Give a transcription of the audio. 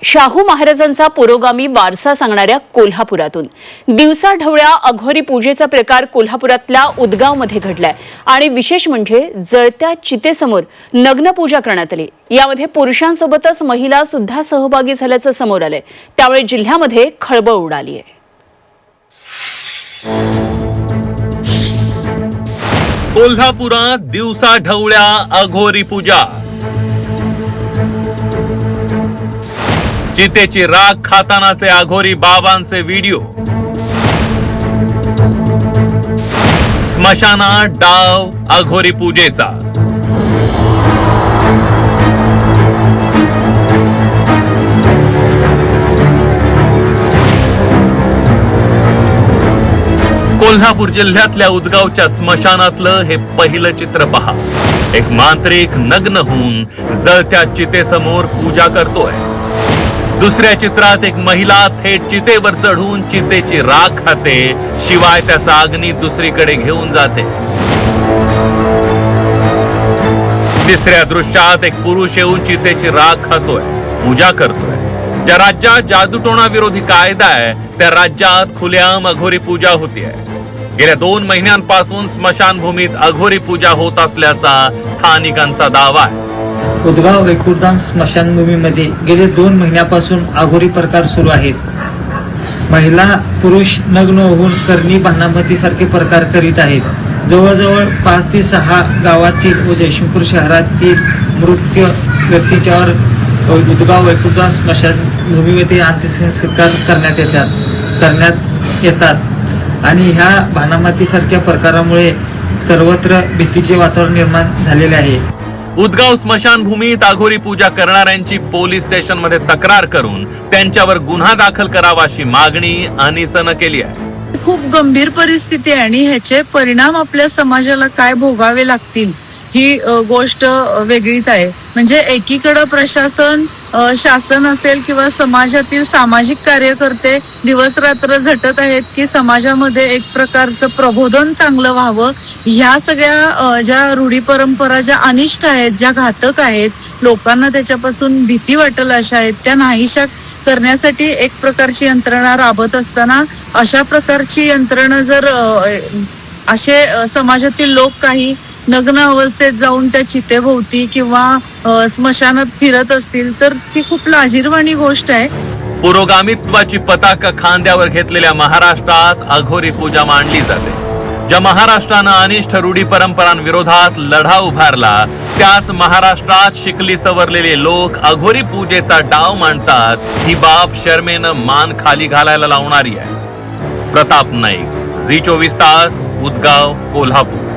शाहू महाराजांचा पुरोगामी वारसा सांगणाऱ्या कोल्हापुरातून दिवसाढवळ्या अघोरी पूजेचा प्रकार कोल्हापुरातल्या उदगावमध्ये घडलाय आणि विशेष म्हणजे जळत्या चितेसमोर नग्न पूजा करण्यात आली। यामध्ये पुरुषांसोबतच महिला सुद्धा सहभागी झाल्याचं समोर आलंय, त्यामुळे जिल्ह्यामध्ये खळबळ उडाली आहे। कोल्हापुरात दिवसाढवळ्या अघोरी पूजा, चितेची राख खातानाचे अघोरी बाबांचे व्हिडिओ, स्मशानात डाव अघोरी पूजेचा। कोल्हापूर जिल्ह्यातल्या उदगावच्या स्मशानातलं हे पहिलं चित्र पहा। एक मांत्रिक नग्न होऊन जळत्या चितेसमोर पूजा करतोय। दुसऱ्या चित्रात एक महिला थेट चितेवर चढून चितेची राख खाते, शिवाय त्याचा अग्नी दुसरीकडे घेऊन जाते। तिसऱ्या दृश्यात एक पुरुष येऊन चितेची राख खातोय, पूजा करतोय। ज्या राज्यात जादूटोणा विरोधी कायदा आहे त्या राज्यात खुलेआम अघोरी पूजा होतीये। गेल्या 2 महिन्यांपासून स्मशानभूमीत अघोरी पूजा होत असल्याचा स्थानिकांचा दावा आहे। उदगाव वैकुंठधाम स्मशानभूमीमध्ये गेले 2 महिन्यापासून अघोरी प्रकार सुरू आहेत। महिला पुरुष नग्न होऊन करणी भानामतीसारखे प्रकार करीत आहेत। जवळजवळ 5 ते 6 गावातील व जयसिंगपूर शहरातील मृत व्यक्तीच्यावर उदगाव वैकुंठधाम स्मशानभूमीमध्ये अंत्यसंस्कार करण्यात येतात आणि ह्या भानामतीसारख्या प्रकारामुळे सर्वत्र भीतीचे वातावरण निर्माण झालेले आहे। उदगाव स्मशानभूमीत अघोरी पूजा करणाऱ्यांची पोलीस स्टेशनमध्ये तक्रार करून त्यांच्यावर गुन्हा दाखल करावा अशी मागणी अनिसनं केली आहे। खूप गंभीर परिस्थिती आहे आणि ह्याचे परिणाम आपल्या समाजाला काय भोगावे लागतील ही गोष्ट वेगळीच आहे। म्हणजे एकीकडे प्रशासन, शासन असेल किंवा समाजातील सामाजिक कार्यकर्ते दिवस रात्र झटत आहेत की समाजामध्ये एक प्रकारचं प्रबोधन चांगलं व्हावं। ह्या सगळ्या ज्या रूढी परंपरा ज्या अनिष्ट आहेत, ज्या घातक आहेत, लोकांना त्याच्यापासून भीती वाटेल अशा आहेत, त्या नाहीशा करण्यासाठी एक प्रकारची यंत्रणा राबत असताना अशा प्रकारची यंत्रणा जर असे समाजातील लोक काही नग्न अवस्थेत जाऊन त्या चितेभोवती किंवा स्मशानात फिरत असतील तर ती खूप लाजिरवाणी गोष्ट आहे। पुरोगामित्वाची पताका खांद्यावर घेतलेल्या महाराष्ट्रात अघोरी पूजा मांडली जाते। ज्या महाराष्ट्रानं अनिष्ट रूढी परंपरांविरोधात लढा उभारला त्याच महाराष्ट्रात शिकली सवरलेले लोक अघोरी पूजेचा डाव मांडतात, ही बाब शर्मेनं मान खाली घालायला लावणारी आहे। प्रताप नाईक, झी 24 तास, उदगाव, कोल्हापूर।